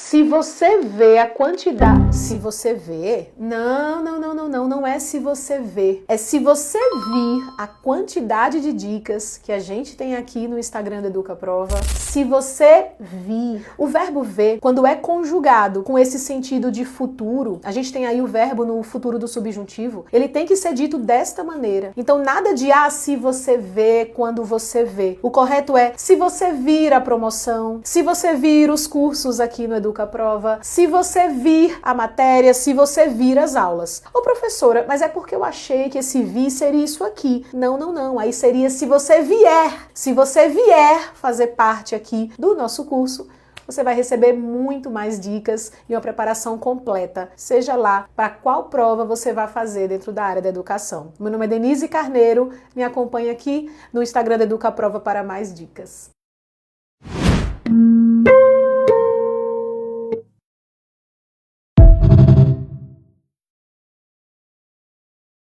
Se você vê a quantidade... Se você vê... Não é se você vê. É se você vir a quantidade de dicas que a gente tem aqui no Instagram do Educaprova. Se você vir. O verbo ver, quando é conjugado com esse sentido de futuro, a gente tem aí o verbo no futuro do subjuntivo, ele tem que ser dito desta maneira. Então nada de se você vê, quando você vê. O correto é se você vir a promoção, se você vir os cursos aqui no Educaprova, se você vir a matéria, se você vir as aulas. Ô professora, mas é porque eu achei que esse vir seria isso aqui. Não. Aí seria se você vier. Se você vier fazer parte aqui do nosso curso, você vai receber muito mais dicas e uma preparação completa, seja lá para qual prova você vai fazer dentro da área da educação. Meu nome é Denise Carneiro, me acompanhe aqui no Instagram da Educaprova para mais dicas.